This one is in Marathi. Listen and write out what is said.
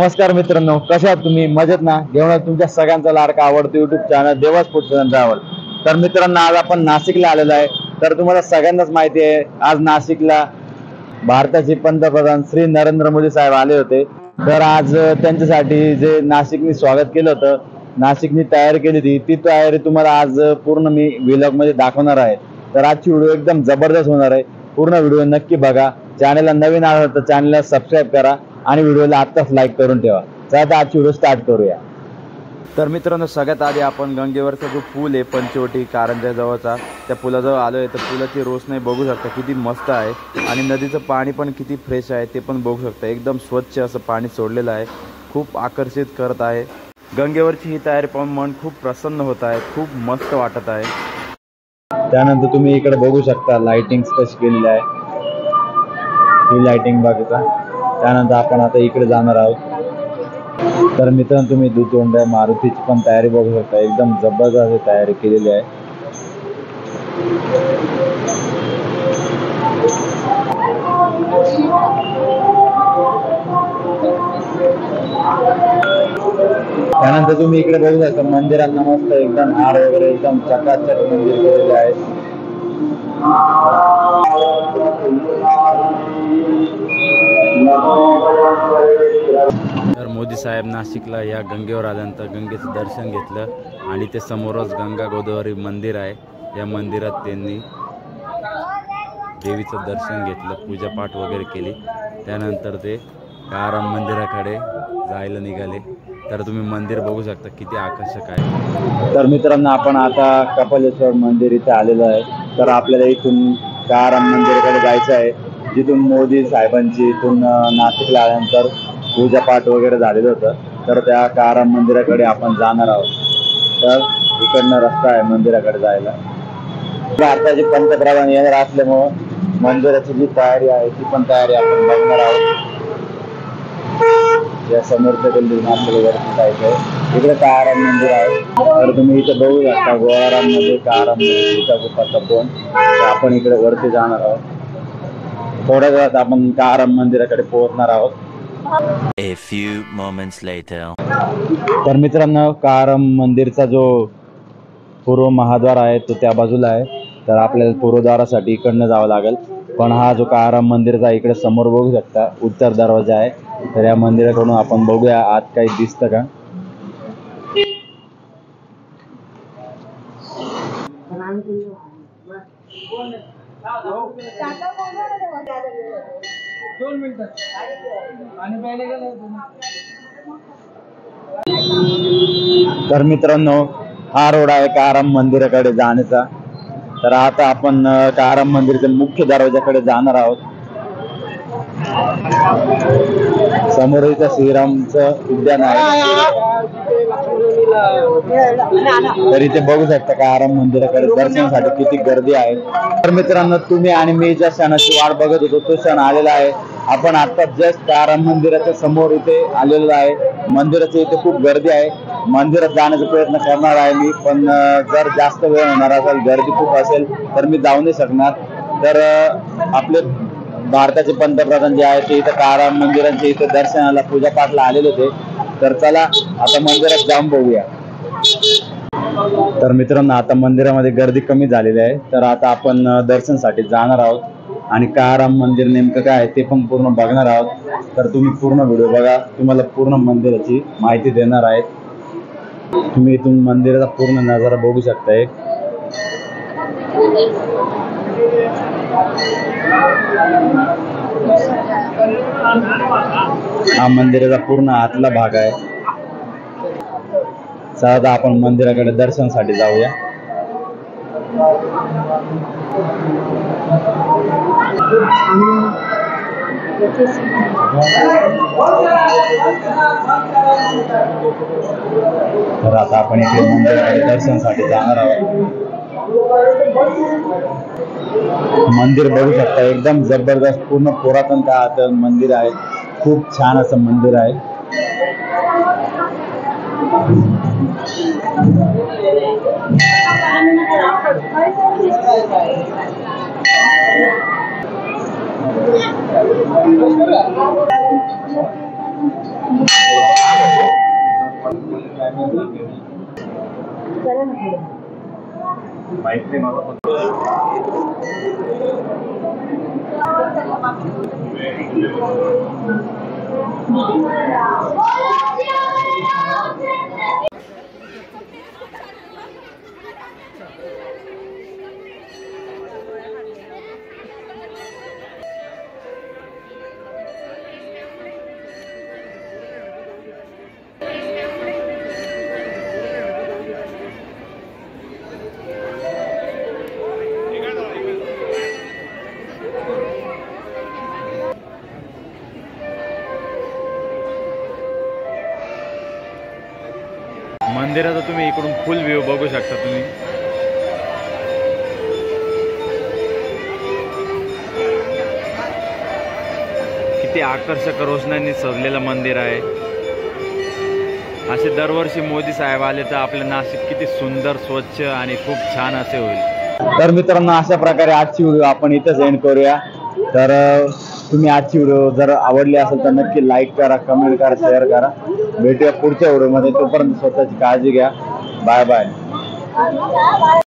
नमस्कार मित्रांनो, कशा आहात तुम्ही? मजेत ना? घेऊन तुमच्या सगळ्यांचा लाडका आवडतो YouTube channel Dewas food travel. तर मित्रांनो, आज आपण नाशिकला आलेलो आहे. तर तुम्हाला सगळ्यांनाच माहिती आहे, आज नाशिकला भारताचे पंतप्रधान श्री नरेंद्र मोदी साहेब आले होते. तर आज त्यांच्यासाठी जे नाशिकने स्वागत केलं होतं, नाशिकनी तयारी केली होती, ती तयारी तुम्हाला आज पूर्ण मी व्लॉग मध्ये दाखवणार आहे. तर आजची व्हिडिओ एकदम जबरदस्त होणार आहे. पूर्ण व्हिडिओ नक्की बघा. चॅनलला नवीन आलं तर चॅनलला सबस्क्राईब करा आणि व्हिडिओला आत्ताच लाईक करून ठेवा. चला आता आजची व्हिडिओ स्टार्ट करूया. तर मित्रांनो, सगळ्यात आधी आपण गंगेवरचा जो पूल आहे पंचवटी कारंजा जवळचा, त्या पुलाजवळ आलो आहे. तर पुलाची रोषणाई बघू शकता किती मस्त आहे आणि नदीचं पाणी पण किती फ्रेश आहे ते पण बघू शकता. एकदम स्वच्छ असं पाणी सोडलेलं आहे, खूप आकर्षित करत आहे. गंगेवरची ही तयारी पाहून मन खूप प्रसन्न होत आहे, खूप मस्त वाटत आहे. त्यानंतर तुम्ही इकडे बघू शकता लाइटिंग कशी केलेली आहे, ही लाइटिंग बघा. त्यानंतर आपण आता इकडे जाणार आहोत. तर मित्रांनो, तुम्ही दुतोंड्या मारुतीची पण तयारी बघू शकता, एकदम जबरदस्त तयारी केलेली आहे. त्यानंतर तुम्ही इकडे बघू शकता मंदिरांना मस्त एकदम हार वगैरे एकदम चकाचक मंदिर केलेले आहे. तर मोदी साहेब नाशिकला या गंगेवर आल्यानंतर गंगेचं दर्शन घेतलं आणि ते समोरच गंगा गोदावरी मंदिर आहे. या मंदिरात त्यांनी देवीचं दर्शन घेतलं, पूजापाठ वगैरे केली. त्यानंतर ते काराम मंदिराकडे जायला निघाले. तर तुम्ही मंदिर बघू शकता किती आकर्षक आहे. तर मित्रांनो, आपण आता कपालेश्वर मंदिर इथे आलेलो आहे. तर आपल्याला इथून काराम मंदिराकडे जायचं आहे, जिथून मोदी साहेबांची इथून नाशिकला आल्यानंतर पूजापाठ वगैरे झालेलं होतं. तर त्या काराम मंदिराकडे आपण जाणार आहोत. तर इकडनं रस्ता आहे मंदिराकडे जायला. भारताचे पंतप्रधान येणार असल्यामुळं मंदिराची जी तयारी आहे ती पण तयारी आपण बघणार आहोत. या समोरच्या गल्लीतून आपल्याला वरती जायचं आहे. इकडे काराम मंदिर आहे. तर तुम्ही इथे बघू शकता गोळाराम मध्ये काराम सीता गुफा तपोवन. आपण इकडे वरती जाणार आहोत. थोड्या वेळात आपण काराम मंदिराकडे पोहोचणार आहोत. A few moments later. तर मित्रांनो, काराम मंदिरचा जो पूर्व महाद्वार आहे तो त्या बाजूला आहे. तर आपल्याला पूर्वद्वारासाठी इकडनं जावं लागेल. पण हा जो काराम मंदिरचा इकडे समोर बघू शकता उत्तर दरवाजा आहे. तर या मंदिराकडून आपण बघूया आत काही दिसतं का. तर मित्रांनो, हा रोड आहे काराम मंदिराकडे जाण्याचा. तर आता आपण काराम मंदिराच्या मुख्य दरवाजाकडे जाणार आहोत. समोर इथं श्रीरामचं उद्यान आहे. तर इथे बघू शकता काराम मंदिराकडे दर्शनासाठी किती गर्दी आहे. तर मित्रांनो, तुम्ही आणि मी ज्या सणाची वाट बघत होतो तो सण आलेला आहे. आपण आता जस्ट काराम मंदिराच्या समोर इथे आलेलो आहे. मंदिराच्या इथे खूप गर्दी आहे. मंदिरात जाण्याचा प्रयत्न करणार आहे मी, पण जर जास्त वेळ होणार असेल, गर्दी खूप असेल तर मी जाऊ नाही शकणार. तर आपले भारताचे पंतप्रधान जे आहे ते इथं काराम मंदिरांच्या इथे दर्शनाला पूजापाठला आलेले होते. तर चला आता मंदिरात जाऊन बघूया. तर मित्रांनो, आता मंदिरामध्ये गर्दी कमी झालेली आहे. तर आता आपण दर्शनासाठी जाणार आहोत आणि काराम मंदिर नेमकं काय आहे ते पण पूर्ण बघणार आहोत. तर तुम्ही पूर्ण व्हिडिओ बघा, तुम्हाला पूर्ण मंदिराची माहिती देणार आहेत. तुम्ही इथून मंदिराचा पूर्ण नजारा बघू शकताय. हा मंदिराचा पूर्ण आतला भाग आहे. चला आता आपण मंदिराकडे दर्शनासाठी जाऊया. तर आता आपण इथे मंदिराकडे दर्शनासाठी जाणार आहोत. मंदिर बघू शकता एकदम जबरदस्त पूर्ण पुरातन काळाचं मंदिर आहे. खूप छान असं मंदिर आहे. माहिती मला मंदिराचा तुम्ही इकडून फुल व्ह्यू बघू शकता तुम्ही. किती आकर्षक रोषणांनी सजलेलं मंदिर आहे. असे दरवर्षी मोदी साहेब आले तर आपलं नाशिक किती सुंदर, स्वच्छ आणि खूप छान असे होईल. तर मित्रांनो, अशा प्रकारे आजची व्हिडिओ आपण इथंच एंड करूया. तर तुम्ही आजची व्हिडिओ जर आवडली असेल तर नक्की लाईक करा, कमेंट करा, शेअर करा. भेटूया पुढच्या व्हिडिओमध्ये. तोपर्यंत स्वतःची काळजी घ्या. Bye bye.